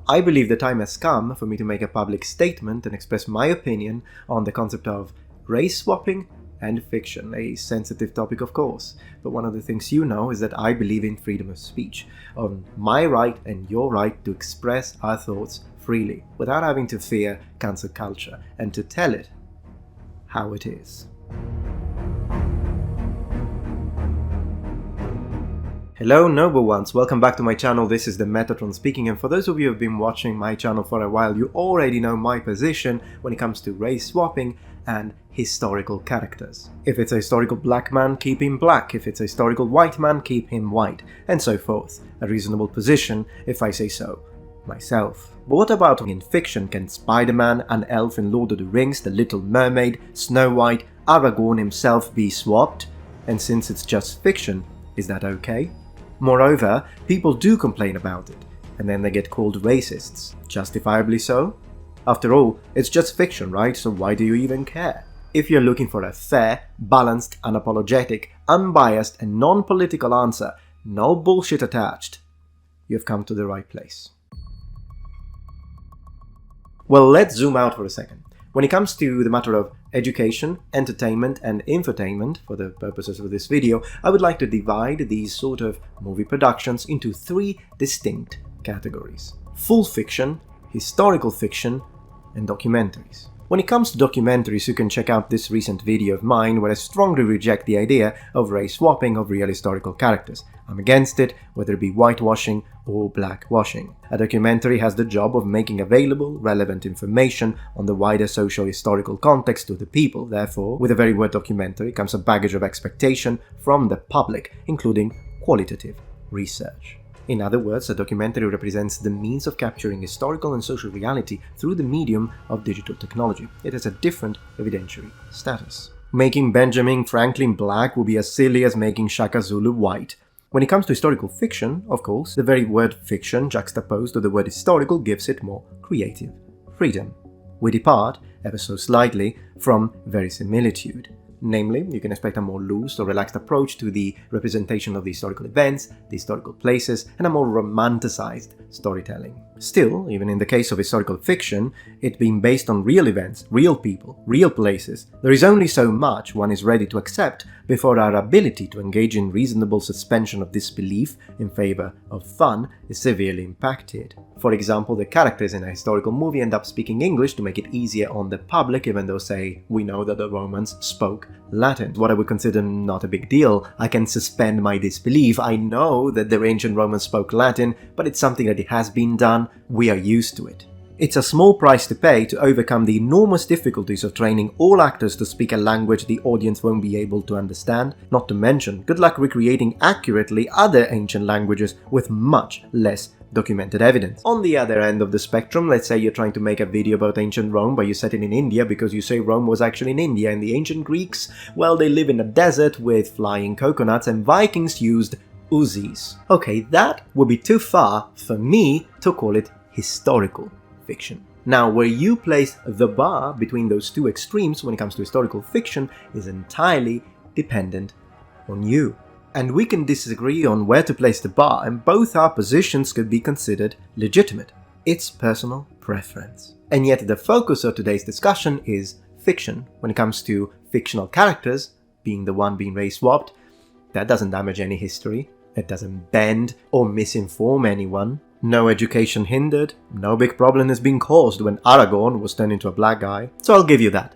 I believe the time has come for me to make a public statement and express my opinion on the concept of race swapping and fiction, a sensitive topic of course, but one of the things you know is that I believe in freedom of speech, on my right and your right to express our thoughts freely, without having to fear cancel culture, and to tell it how it is. Hello noble ones, welcome back to my channel. This is the Metatron speaking, and for those of you who have been watching my channel for a while, you already know my position when it comes to race swapping and historical characters. If it's a historical black man, keep him black. If it's a historical white man, keep him white, and so forth. A reasonable position, if I say so myself. But what about in fiction? Can Spider-Man, an elf in Lord of the Rings, the Little Mermaid, Snow White, Aragorn himself be swapped? And since it's just fiction, is that okay? Moreover, people do complain about it, and then they get called racists. Justifiably so? After all, it's just fiction, right? So why do you even care? If you're looking for a fair, balanced, unapologetic, unbiased, and non-political answer, no bullshit attached, you've come to the right place. Well, let's zoom out for a second. When it comes to the matter of education, entertainment, and infotainment, for the purposes of this video, I would like to divide these sort of movie productions into three distinct categories: full fiction, historical fiction, and documentaries. When it comes to documentaries, you can check out this recent video of mine where I strongly reject the idea of race swapping of real historical characters. I'm against it, whether it be whitewashing or blackwashing. A documentary has the job of making available relevant information on the wider socio-historical context to the people. Therefore, with the very word documentary comes a baggage of expectation from the public, including qualitative research. In other words, a documentary represents the means of capturing historical and social reality through the medium of digital technology. It has a different evidentiary status. Making Benjamin Franklin black would be as silly as making Shaka Zulu white. When it comes to historical fiction, of course, the very word fiction juxtaposed to the word historical gives it more creative freedom. We depart, ever so slightly, from verisimilitude. Namely, you can expect a more loose or relaxed approach to the representation of the historical events, the historical places, and a more romanticized storytelling. Still, even in the case of historical fiction, it being based on real events, real people, real places, there is only so much one is ready to accept before our ability to engage in reasonable suspension of disbelief in favor of fun is severely impacted. For example, the characters in a historical movie end up speaking English to make it easier on the public, even though, say, we know that the Romans spoke Latin. What I would consider not a big deal. I can suspend my disbelief. I know that the ancient Romans spoke Latin, but it's something that it has been done. We are used to it. It's a small price to pay to overcome the enormous difficulties of training all actors to speak a language the audience won't be able to understand, not to mention good luck recreating accurately other ancient languages with much less documented evidence. On the other end of the spectrum, let's say you're trying to make a video about ancient Rome but you set it in India because you say Rome was actually in India, and the ancient Greeks, well, they live in a desert with flying coconuts and Vikings used Uzis. Okay, that would be too far for me to call it historical fiction. Now, where you place the bar between those two extremes when it comes to historical fiction is entirely dependent on you. And we can disagree on where to place the bar, and both our positions could be considered legitimate. It's personal preference. And yet the focus of today's discussion is fiction. When it comes to fictional characters, being the one being race swapped, that doesn't damage any history. It doesn't bend or misinform anyone. No education hindered. No big problem has been caused when Aragorn was turned into a black guy. So I'll give you that.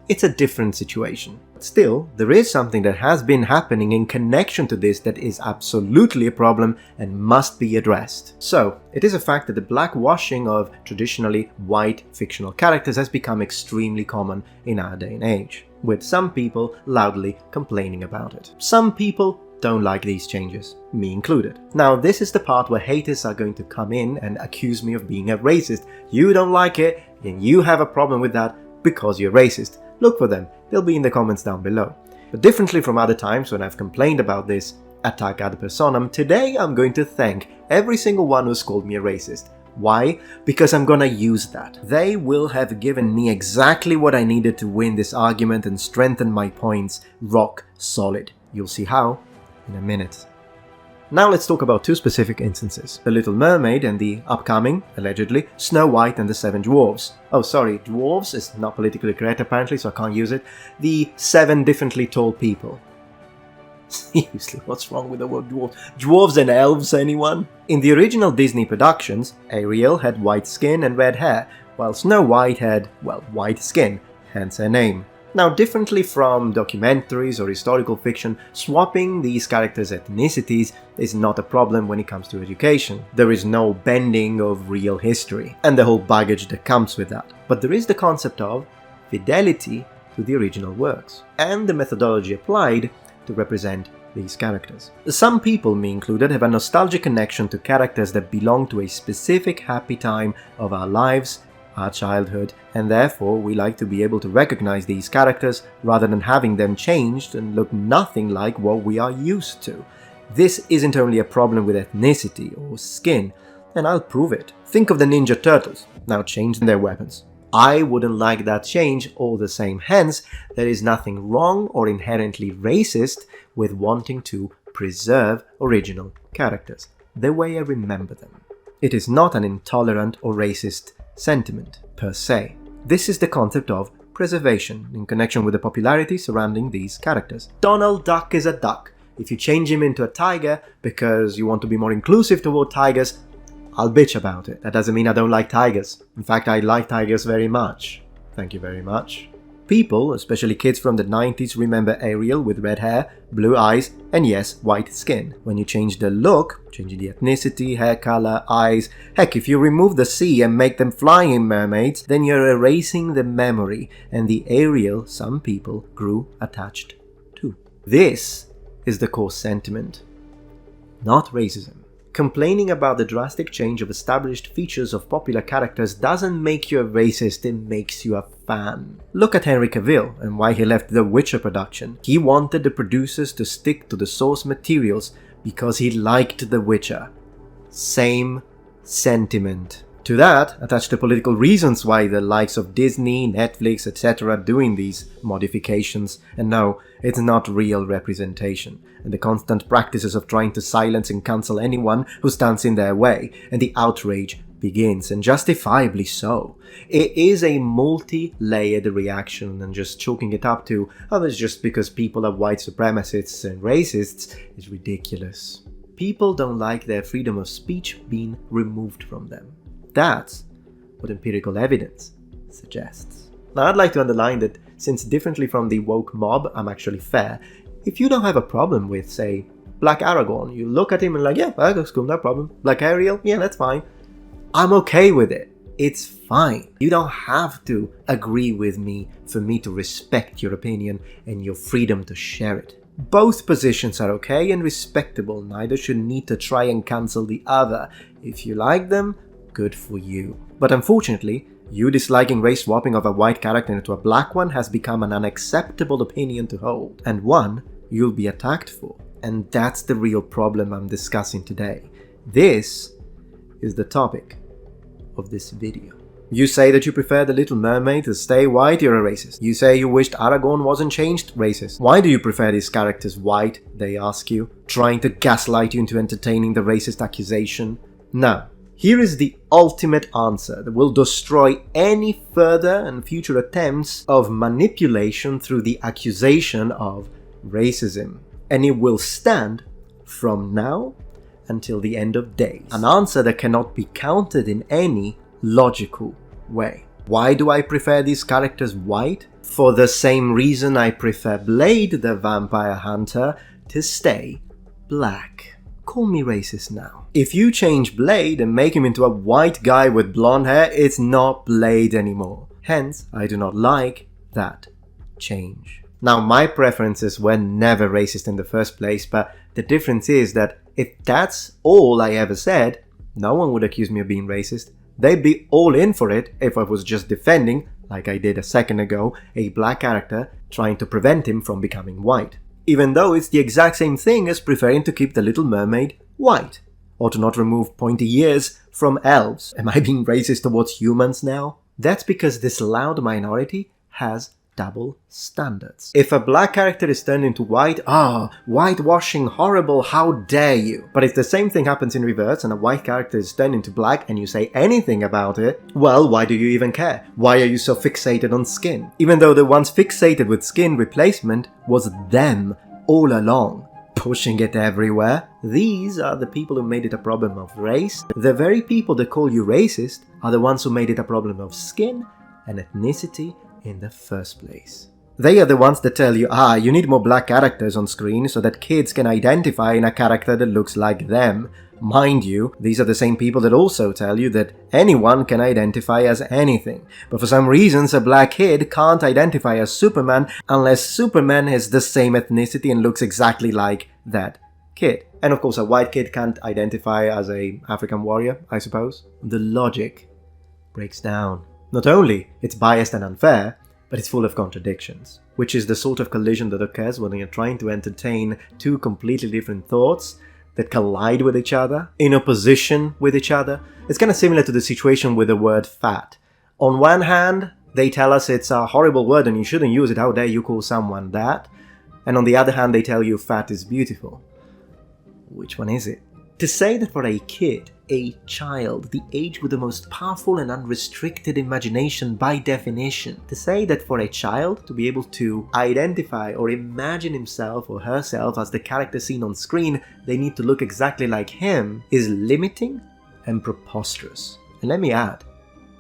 It's a different situation. Still, there is something that has been happening in connection to this that is absolutely a problem and must be addressed. So, it is a fact that the blackwashing of traditionally white fictional characters has become extremely common in our day and age, with some people loudly complaining about it. Some people don't like these changes, me included. Now, this is the part where haters are going to come in and accuse me of being a racist. You don't like it, and you have a problem with that because you're racist. Look for them, they'll be in the comments down below. But differently from other times when I've complained about this attack ad personam, today I'm going to thank every single one who's called me a racist. Why? Because I'm gonna use that. They will have given me exactly what I needed to win this argument and strengthen my points rock solid. You'll see how in a minute. Now let's talk about two specific instances. The Little Mermaid and the upcoming, allegedly, Snow White and the Seven Dwarfs. Oh sorry, dwarves is not politically correct apparently, so I can't use it. The 7 differently tall people. Seriously, what's wrong with the word dwarf? Dwarves and elves, anyone? In the original Disney productions, Ariel had white skin and red hair, while Snow White had, well, white skin, hence her name. Now, differently from documentaries or historical fiction, swapping these characters' ethnicities is not a problem when it comes to education. There is no bending of real history, and the whole baggage that comes with that. But there is the concept of fidelity to the original works, and the methodology applied to represent these characters. Some people, me included, have a nostalgic connection to characters that belong to a specific happy time of our lives, our childhood, and therefore we like to be able to recognize these characters rather than having them changed and look nothing like what we are used to. This isn't only a problem with ethnicity or skin, and I'll prove it. Think of the Ninja Turtles, now changed their weapons. I wouldn't like that change all the same, hence there is nothing wrong or inherently racist with wanting to preserve original characters, the way I remember them. It is not an intolerant or racist sentiment, per se. This is the concept of preservation in connection with the popularity surrounding these characters. Donald Duck is a duck. If you change him into a tiger because you want to be more inclusive toward tigers, I'll bitch about it. That doesn't mean I don't like tigers. In fact, I like tigers very much. Thank you very much. People, especially kids from the 90s, remember Ariel with red hair, blue eyes, and yes, white skin. When you change the look, changing the ethnicity, hair color, eyes, heck, if you remove the sea and make them flying mermaids, then you're erasing the memory and the Ariel some people grew attached to. This is the core sentiment, not racism. Complaining about the drastic change of established features of popular characters doesn't make you a racist, it makes you a fan. Look at Henry Cavill and why he left The Witcher production. He wanted the producers to stick to the source materials because he liked The Witcher. Same sentiment. To that, attach the political reasons why the likes of Disney, Netflix, etc. are doing these modifications, and no, it's not real representation, and the constant practices of trying to silence and cancel anyone who stands in their way, and the outrage begins, and justifiably so. It is a multi-layered reaction, and just chalking it up to, oh, it's just because people are white supremacists and racists is ridiculous. People don't like their freedom of speech being removed from them. That's what empirical evidence suggests. Now, I'd like to underline that since differently from the woke mob, I'm actually fair. If you don't have a problem with, say, Black Aragorn, you look at him and like, yeah, that's cool, no problem. Black Ariel, yeah, that's fine. I'm okay with it. It's fine. You don't have to agree with me for me to respect your opinion and your freedom to share it. Both positions are okay and respectable. Neither should need to try and cancel the other. If you like them, good for you. But unfortunately, you disliking race swapping of a white character into a black one has become an unacceptable opinion to hold, and one you'll be attacked for. And that's the real problem I'm discussing today. This is the topic of this video. You say that you prefer the Little Mermaid to stay white, you're a racist. You say you wished Aragorn wasn't changed, racist. Why do you prefer these characters white, they ask you, trying to gaslight you into entertaining the racist accusation? Now, here is the ultimate answer that will destroy any further and future attempts of manipulation through the accusation of racism. And it will stand from now until the end of days. An answer that cannot be countered in any logical way. Why do I prefer these characters white? For the same reason I prefer Blade the Vampire Hunter to stay black. Call me racist now. If you change Blade and make him into a white guy with blonde hair, it's not Blade anymore. Hence, I do not like that change. Now, my preferences were never racist in the first place, but the difference is that if that's all I ever said, no one would accuse me of being racist. They'd be all in for it if I was just defending, like I did a second ago, a black character trying to prevent him from becoming white. Even though it's the exact same thing as preferring to keep the Little Mermaid white, or to not remove pointy ears from elves. Am I being racist towards humans now? That's because this loud minority has double standards. If a black character is turned into white, whitewashing, horrible, how dare you? But if the same thing happens in reverse and a white character is turned into black and you say anything about it, well, why do you even care? Why are you so fixated on skin? Even though the ones fixated with skin replacement was them all along, pushing it everywhere. These are the people who made it a problem of race. The very people that call you racist are the ones who made it a problem of skin and ethnicity in the first place. They are the ones that tell you, you need more black characters on screen so that kids can identify in a character that looks like them. Mind you, these are the same people that also tell you that anyone can identify as anything. But for some reasons, a black kid can't identify as Superman unless Superman has the same ethnicity and looks exactly like that kid. And of course, a white kid can't identify as an African warrior, I suppose. The logic breaks down. Not only it's biased and unfair, but it's full of contradictions, which is the sort of collision that occurs when you're trying to entertain two completely different thoughts that collide with each other, in opposition with each other. It's kind of similar to the situation with the word fat. On one hand, they tell us it's a horrible word and you shouldn't use it, how dare you call someone that? And on the other hand, they tell you fat is beautiful. Which one is it? To say that for a kid, a child, the age with the most powerful and unrestricted imagination by definition, to say that for a child to be able to identify or imagine himself or herself as the character seen on screen, they need to look exactly like him, is limiting and preposterous. And let me add,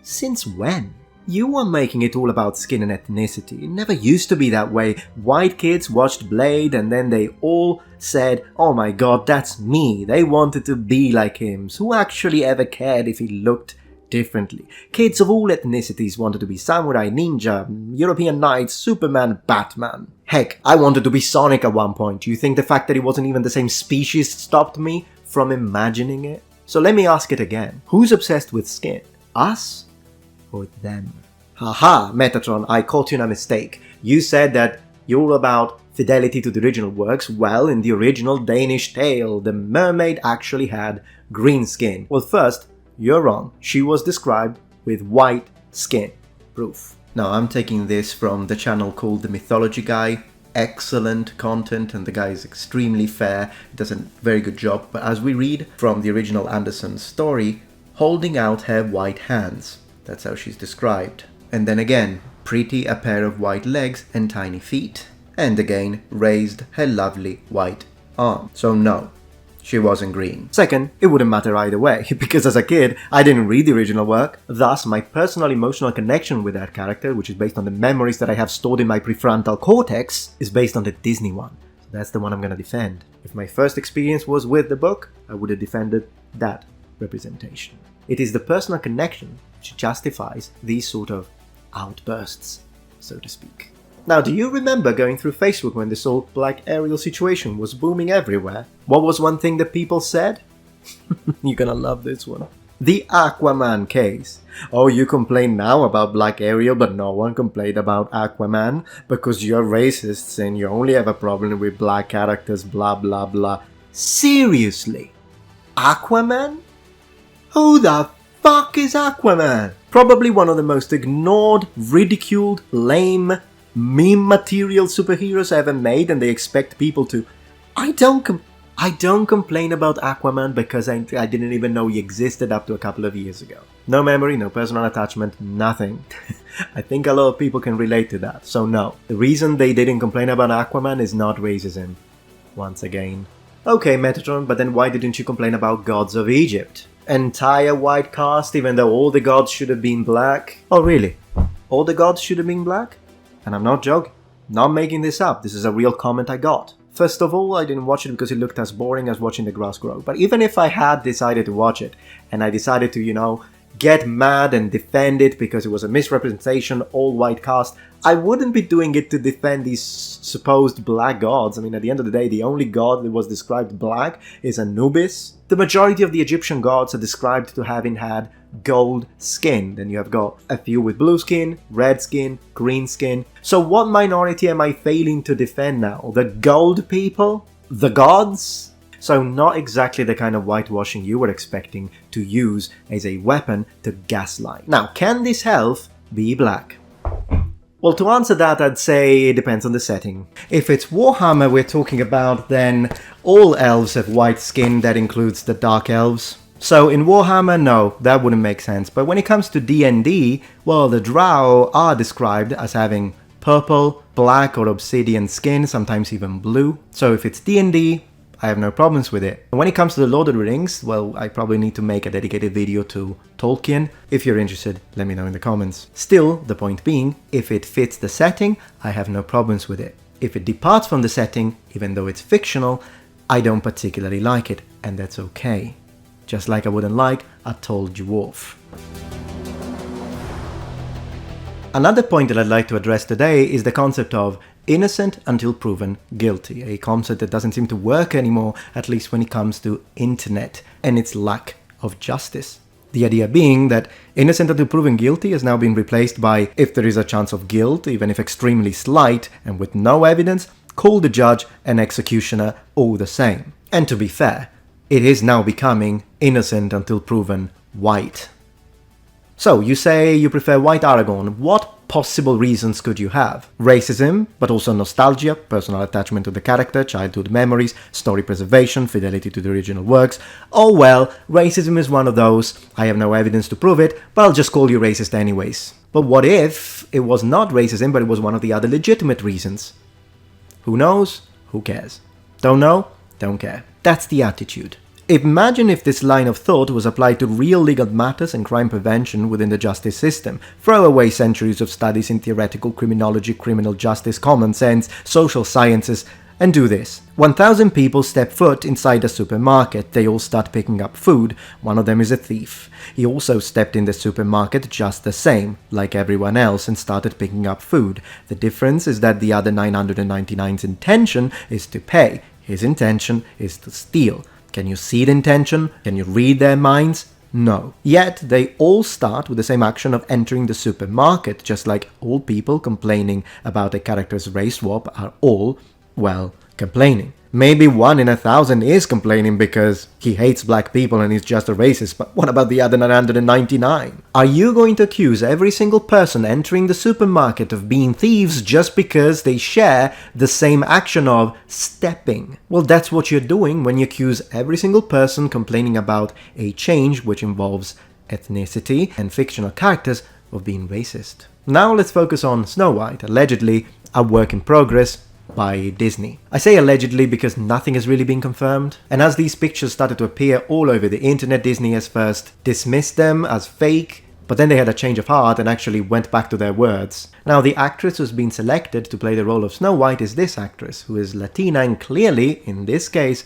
since when? You are making it all about skin and ethnicity. It never used to be that way. White kids watched Blade and then they all said, oh my god, that's me. They wanted to be like him. So who actually ever cared if he looked differently? Kids of all ethnicities wanted to be samurai, ninja, European knights, Superman, Batman. Heck, I wanted to be Sonic at one point. Do you think the fact that he wasn't even the same species stopped me from imagining it? So let me ask it again. Who's obsessed with skin? Us? Or them? Haha, Metatron, I caught you in a mistake. You said that you're all about fidelity to the original works. Well, in the original Danish tale, the mermaid actually had green skin. Well, first, you're wrong. She was described with white skin. Proof. Now, I'm taking this from the channel called The Mythology Guy. Excellent content, and the guy is extremely fair. He does a very good job. But as we read from the original Andersen story, holding out her white hands. That's how she's described. And then again, pretty a pair of white legs and tiny feet. And again, raised her lovely white arm. So no, she wasn't green. Second, it wouldn't matter either way, because as a kid, I didn't read the original work. Thus, my personal emotional connection with that character, which is based on the memories that I have stored in my prefrontal cortex, is based on the Disney one. So that's the one I'm gonna defend. If my first experience was with the book, I would have defended that representation. It is the personal connection which justifies these sort of outbursts, so to speak. Now, do you remember going through Facebook when this whole Black Ariel situation was booming everywhere? What was one thing that people said? You're gonna love this one. The Aquaman case. Oh, you complain now about Black Ariel, but no one complained about Aquaman because you're racists and you only have a problem with black characters, blah blah blah. Seriously? Aquaman? Who the fuck is Aquaman? Probably one of the most ignored, ridiculed, lame, meme material superheroes ever made, and they expect people to... I don't complain about Aquaman because I didn't even know he existed up to a couple of years ago. No memory, no personal attachment, nothing. I think a lot of people can relate to that, so no. The reason they didn't complain about Aquaman is not racism. Once again. Okay, Metatron, but then why didn't you complain about Gods of Egypt? Entire white cast, even though all the gods should have been black? Oh, really? All the gods should have been black? And I'm not joking. Not making this up. This is a real comment I got. First of all, I didn't watch it because it looked as boring as watching the grass grow. But even if I had decided to watch it, and I decided to, get mad and defend it because it was a misrepresentation, all-white cast, I wouldn't be doing it to defend these supposed black gods. I mean, at the end of the day, the only god that was described black is Anubis. The majority of the Egyptian gods are described to having had gold skin. Then you have got a few with blue skin, red skin, green skin. So what minority am I failing to defend now? The gold people? The gods? So not exactly the kind of whitewashing you were expecting to use as a weapon to gaslight. Now, can this elf be black? Well, to answer that, I'd say it depends on the setting. If it's Warhammer we're talking about, then all elves have white skin, that includes the dark elves. So in Warhammer, no, that wouldn't make sense. But when it comes to D&D, well, the Drow are described as having purple, black or obsidian skin, sometimes even blue. So if it's D&D, I have no problems with it. And when it comes to the Lord of the Rings, well, I probably need to make a dedicated video to Tolkien. If you're interested, let me know in the comments. Still, the point being, if it fits the setting, I have no problems with it. If it departs from the setting, even though it's fictional, I don't particularly like it, and that's okay. Just like I wouldn't like a tall dwarf. Another point that I'd like to address today is the concept of innocent until proven guilty, a concept that doesn't seem to work anymore, at least when it comes to internet and its lack of justice. The idea being that innocent until proven guilty has now been replaced by, if there is a chance of guilt, even if extremely slight and with no evidence, call the judge and executioner all the same. And to be fair, it is now becoming innocent until proven white. So, you say you prefer white Aragorn. What possible reasons could you have? Racism, but also nostalgia, personal attachment to the character, childhood memories, story preservation, fidelity to the original works. Oh well, racism is one of those. I have no evidence to prove it, but I'll just call you racist anyways. But what if it was not racism, but it was one of the other legitimate reasons? Who knows? Who cares? Don't know? Don't care. That's the attitude. Imagine if this line of thought was applied to real legal matters and crime prevention within the justice system. Throw away centuries of studies in theoretical criminology, criminal justice, common sense, social sciences, and do this. 1,000 people step foot inside a supermarket. They all start picking up food. One of them is a thief. He also stepped in the supermarket just the same, like everyone else, and started picking up food. The difference is that the other 999's intention is to pay. His intention is to steal. Can you see the intention? Can you read their minds? No. Yet, they all start with the same action of entering the supermarket, just like all people complaining about a character's race swap are all, well, complaining. Maybe 1 in 1,000 is complaining because he hates black people and is just a racist, but what about the other 999? Are you going to accuse every single person entering the supermarket of being thieves just because they share the same action of stepping? Well, that's what you're doing when you accuse every single person complaining about a change which involves ethnicity and fictional characters of being racist. Now let's focus on Snow White, allegedly a work in progress by Disney. I say allegedly because nothing has really been confirmed, and as these pictures started to appear all over the internet, Disney has first dismissed them as fake, but then they had a change of heart and actually went back to their words. Now, the actress who's been selected to play the role of Snow White is this actress, who is Latina and clearly, in this case,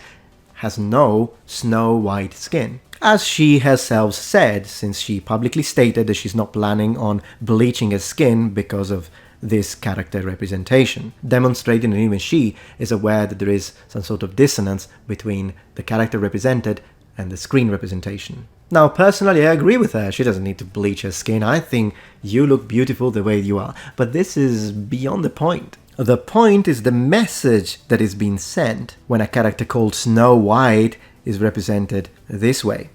has no Snow White skin. As she herself said, since she publicly stated that she's not planning on bleaching her skin because of this character representation, demonstrating that even she is aware that there is some sort of dissonance between the character represented and the screen representation. Now, personally, I agree with her. She doesn't need to bleach her skin. I think you look beautiful the way you are. But this is beyond the point. The point is the message that is being sent when a character called Snow White is represented this way.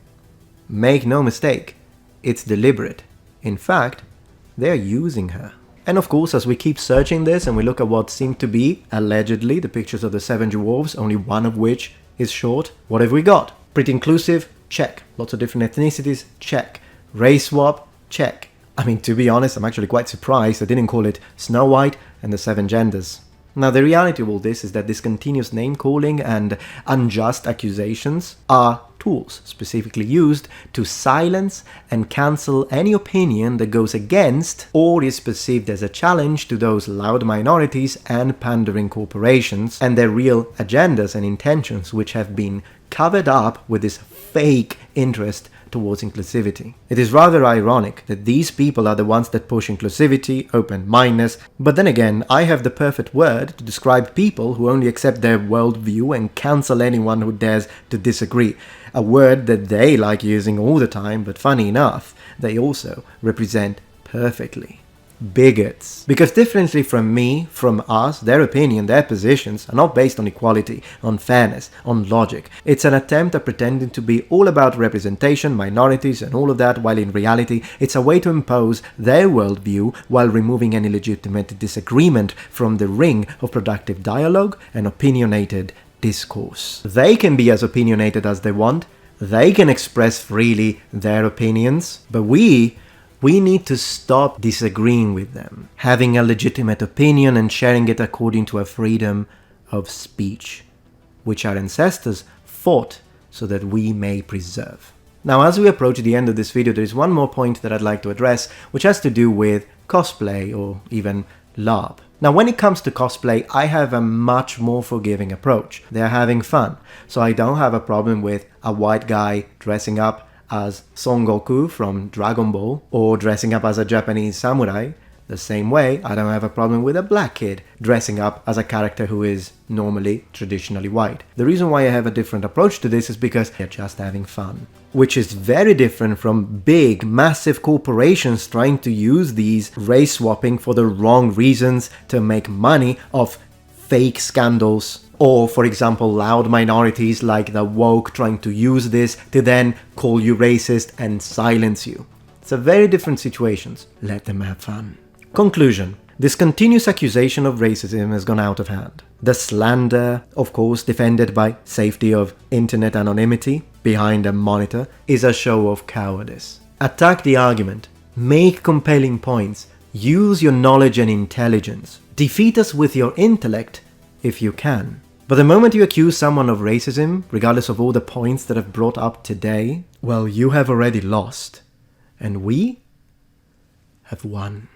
Make no mistake, it's deliberate. In fact, they are using her. And of course, as we keep searching this and we look at what seem to be, allegedly, the pictures of the 7 dwarves, only one of which is short, what have we got? Pretty inclusive? Check. Lots of different ethnicities? Check. Race swap? Check. I mean, to be honest, I'm actually quite surprised I didn't call it Snow White and the 7 genders. Now, the reality of all this is that this continuous name-calling and unjust accusations are tools specifically used to silence and cancel any opinion that goes against or is perceived as a challenge to those loud minorities and pandering corporations and their real agendas and intentions, which have been covered up with this fake interest towards inclusivity. It is rather ironic that these people are the ones that push inclusivity, open-mindedness, but then again, I have the perfect word to describe people who only accept their worldview and cancel anyone who dares to disagree. A word that they like using all the time, but funny enough, they also represent perfectly. bigots. Because differently from me, from us, their opinion, their positions are not based on equality, on fairness, on logic. It's an attempt at pretending to be all about representation, minorities and all of that, while in reality it's a way to impose their worldview while removing any legitimate disagreement from the ring of productive dialogue and opinionated discourse. They can be as opinionated as they want, they can express freely their opinions, but we need to stop disagreeing with them, having a legitimate opinion and sharing it according to a freedom of speech, which our ancestors fought so that we may preserve. Now, as we approach the end of this video, there is one more point that I'd like to address, which has to do with cosplay or even LARP. Now, when it comes to cosplay, I have a much more forgiving approach. They are having fun, so I don't have a problem with a white guy dressing up as Son Goku from Dragon Ball, or dressing up as a Japanese samurai. The same way, I don't have a problem with a black kid dressing up as a character who is normally traditionally white. The reason why I have a different approach to this is because they're just having fun. Which is very different from big, massive corporations trying to use these race swapping for the wrong reasons to make money off fake scandals. Or, for example, loud minorities like the woke trying to use this to then call you racist and silence you. It's a very different situations. Let them have fun. Conclusion. This continuous accusation of racism has gone out of hand. The slander, of course, defended by safety of internet anonymity behind a monitor, is a show of cowardice. Attack the argument. Make compelling points. Use your knowledge and intelligence. Defeat us with your intellect if you can. But the moment you accuse someone of racism, regardless of all the points that I've brought up today, well, you have already lost. And we have won.